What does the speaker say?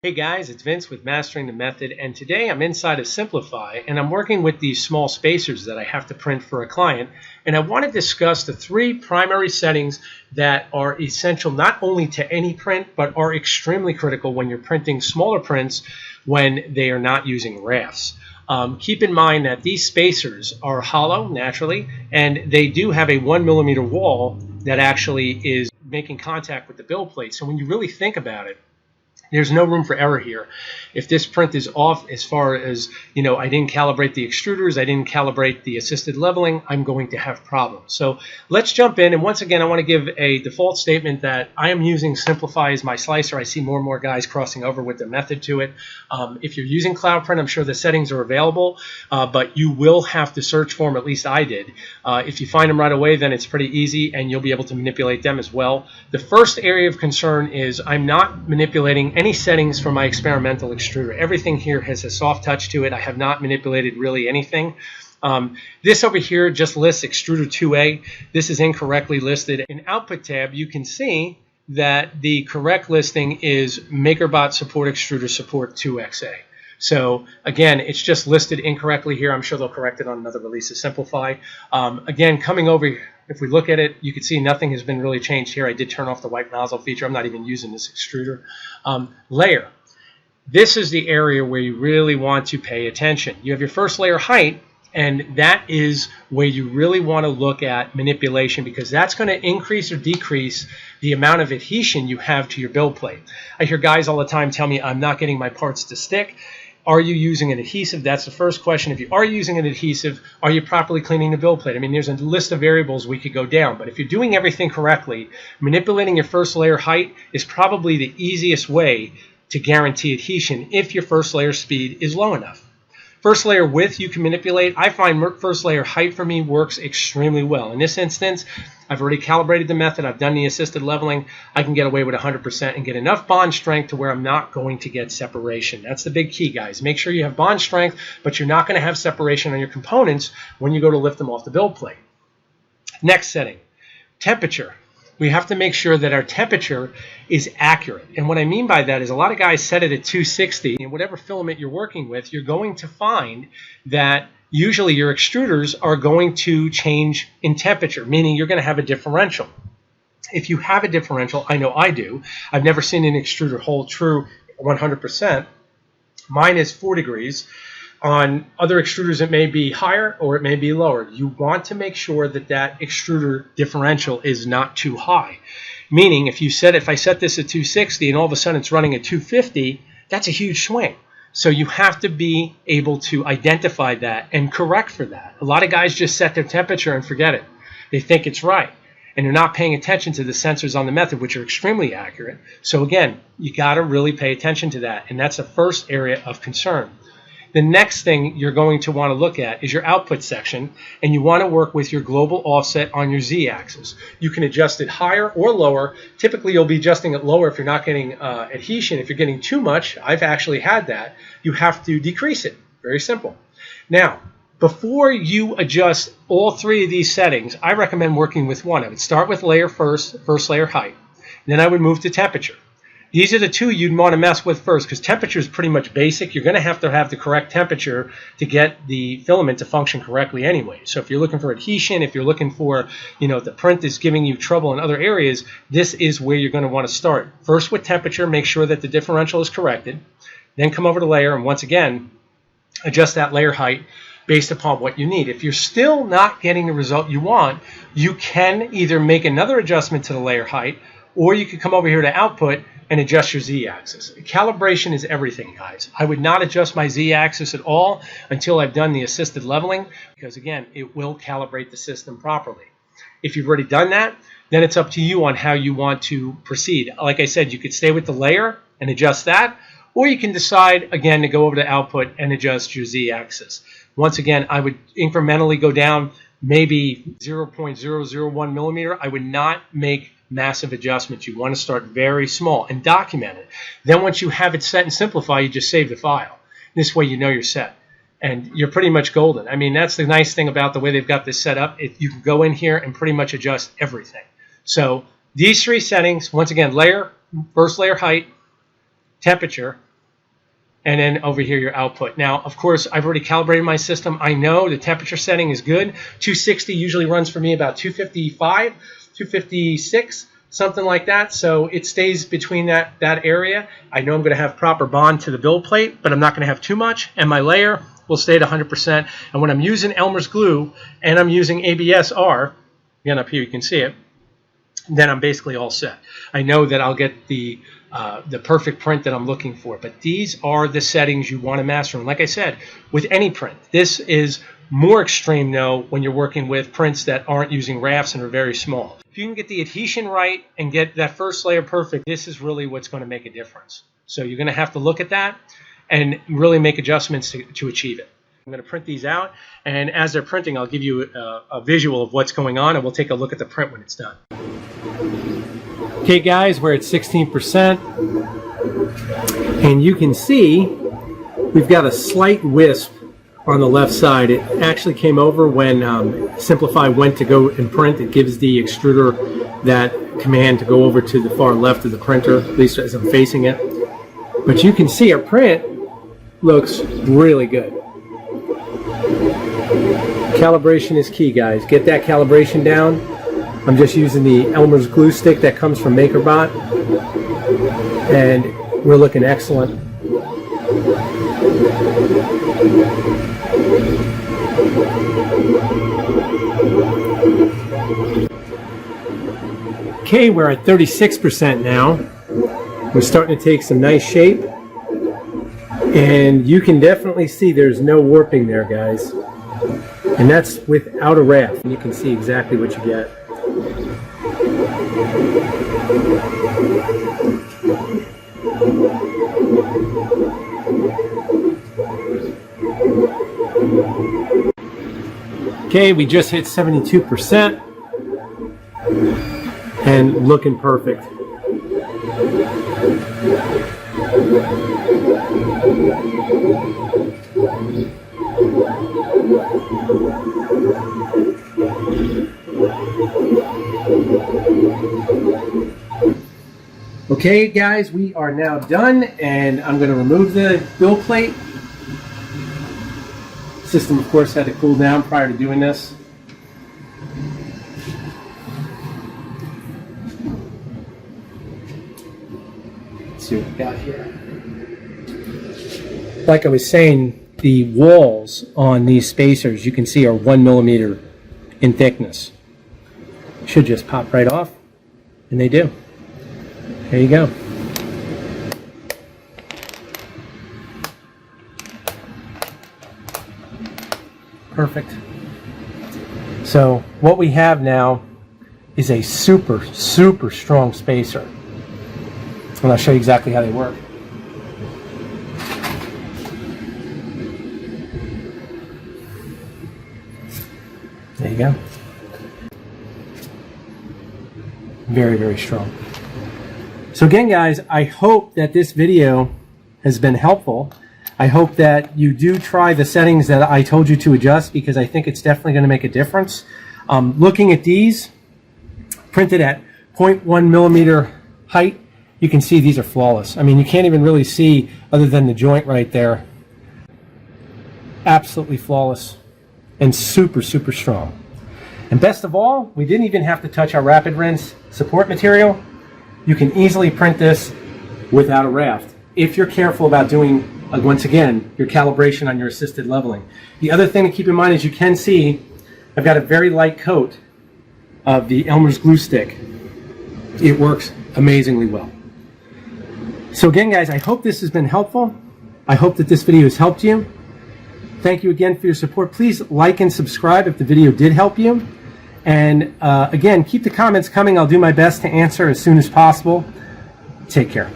Hey guys, it's Vince with Mastering the Method, and today I'm inside of Simplify and I'm working with these small spacers that I have to print for a client, and I want to discuss the three primary settings that are essential not only to any print but are extremely critical when you're printing smaller prints when they are not using rafts. Keep in mind that these spacers are hollow naturally, and they do have a 1mm wall that actually is making contact with the build plate. So when you really think about it, there's no room for error here. If this print is off as far as, I didn't calibrate the extruders, I didn't calibrate the assisted leveling, I'm going to have problems. So let's jump in, and once again I want to give a default statement that I am using Simplify as my slicer. I see more and more guys crossing over with the method to it. If you're using CloudPrint, I'm sure the settings are available, but you will have to search for them, at least I did. If you find them right away, then it's pretty easy and you'll be able to manipulate them as well. The first area of concern is I'm not manipulating any settings for my experimental extruder. Everything here has a soft touch to it. I have not manipulated really anything. This over here just lists extruder 2A. This is incorrectly listed. In output tab, you can see that the correct listing is Makerbot support extruder support 2XA. So again, it's just listed incorrectly here. I'm sure they'll correct it on another release of Simplify. Again, coming over, if we look at it, you can see nothing has been really changed here. I did turn off the white nozzle feature. I'm not even using this extruder. Layer. This is the area where you really want to pay attention. You have your first layer height, and that is where you really want to look at manipulation, because that's going to increase or decrease the amount of adhesion you have to your build plate. I hear guys all the time tell me I'm not getting my parts to stick. Are you using an adhesive? That's the first question. If you are using an adhesive, are you properly cleaning the build plate? I mean, there's a list of variables we could go down, but if you're doing everything correctly, manipulating your first layer height is probably the easiest way to guarantee adhesion if your first layer speed is low enough. First layer width you can manipulate. I find first layer height for me works extremely well. In this instance, I've already calibrated the method. I've done the assisted leveling. I can get away with 100% and get enough bond strength to where I'm not going to get separation. That's the big key, guys. Make sure you have bond strength, but you're not going to have separation on your components when you go to lift them off the build plate. Next setting, temperature. We have to make sure that our temperature is accurate. And what I mean by that is a lot of guys set it at 260, and whatever filament you're working with, you're going to find that usually your extruders are going to change in temperature, meaning you're going to have a differential. If you have a differential, I know I do. I've never seen an extruder hold true 100%. Mine is 4 degrees. On other extruders, it may be higher or it may be lower. You want to make sure that that extruder differential is not too high. Meaning, if I set this at 260 and all of a sudden it's running at 250, that's a huge swing. So you have to be able to identify that and correct for that. A lot of guys just set their temperature and forget it. They think it's right, and they're not paying attention to the sensors on the method, which are extremely accurate. So again, you got to really pay attention to that, and that's the first area of concern. The next thing you're going to want to look at is your output section, and you want to work with your global offset on your z-axis. You can adjust it higher or lower. Typically, you'll be adjusting it lower if you're not getting adhesion. If you're getting too much, I've actually had that, you have to decrease it. Very simple. Now, before you adjust all three of these settings, I recommend working with one. I would start with layer first layer height. Then I would move to temperature. These are the two you'd want to mess with first, because temperature is pretty much basic. You're going to have the correct temperature to get the filament to function correctly anyway. So if you're looking for adhesion, if you're looking for, the print is giving you trouble in other areas, this is where you're going to want to start. First with temperature, make sure that the differential is corrected. Then come over to layer, and once again, adjust that layer height based upon what you need. If you're still not getting the result you want, you can either make another adjustment to the layer height, or you could come over here to output and adjust your z-axis. Calibration is everything, guys. I would not adjust my z-axis at all until I've done the assisted leveling, because again, it will calibrate the system properly. If you've already done that, then it's up to you on how you want to proceed. Like I said, you could stay with the layer and adjust that, or you can decide again to go over to output and adjust your z-axis. Once again, I would incrementally go down maybe 0.001 millimeter. I would not make massive adjustments. You want to start very small and document it. Then once you have it set and simplify, you just save the file. This way you know you're set, and you're pretty much golden. I mean, that's the nice thing about the way they've got this set up. You can go in here and pretty much adjust everything. So these three settings, once again, layer, first layer height, temperature, and then over here your output. Now, of course, I've already calibrated my system. I know the temperature setting is good. 260 usually runs for me about 255, 256, something like that. So it stays between that area. I know I'm going to have proper bond to the build plate, but I'm not going to have too much. And my layer will stay at 100%. And when I'm using Elmer's glue and I'm using ABS-R, again up here you can see it, then I'm basically all set. I know that I'll get the perfect print that I'm looking for. But these are the settings you want to master. And like I said, with any print, this is more extreme though when you're working with prints that aren't using rafts and are very small. If you can get the adhesion right and get that first layer perfect, this is really what's going to make a difference. So you're going to have to look at that and really make adjustments to achieve it. I'm going to print these out, and as they're printing, I'll give you a visual of what's going on, and we'll take a look at the print when it's done. Okay guys, we're at 16%, and you can see we've got a slight wisp on the left side. It actually came over when Simplify went to go and print. It gives the extruder that command to go over to the far left of the printer, at least as I'm facing it. But you can see our print looks really good. Calibration is key, guys. Get that calibration down. I'm just using the Elmer's glue stick that comes from Makerbot, and we're looking excellent. Okay, we're at 36% now. We're starting to take some nice shape, and you can definitely see there's no warping there, guys. And that's without a raft. And you can see exactly what you get. Okay, we just hit 72% and looking perfect. Okay guys, we are now done, and I'm going to remove the build plate. System of course had to cool down prior to doing this. Let's see what we got here. Like I was saying, the walls on these spacers you can see are 1 millimeter in thickness. Should just pop right off, and they do. There you go. Perfect. So what we have now is a super strong spacer. And I'll show you exactly how they work. There you go. Very strong. So again guys, I hope that this video has been helpful. I hope that you do try the settings that I told you to adjust, because I think it's definitely going to make a difference. Looking at these, printed at 0.1 millimeter height, you can see these are flawless. I mean, you can't even really see other than the joint right there. Absolutely flawless and super strong. And best of all, we didn't even have to touch our rapid rinse support material. You can easily print this without a raft if you're careful about doing, once again, your calibration on your assisted leveling. The other thing to keep in mind is you can see I've got a very light coat of the Elmer's glue stick. It works amazingly well. So again guys, I hope this has been helpful. I hope that this video has helped you. Thank you again for your support. Please like and subscribe if the video did help you. And again, keep the comments coming. I'll do my best to answer as soon as possible. Take care.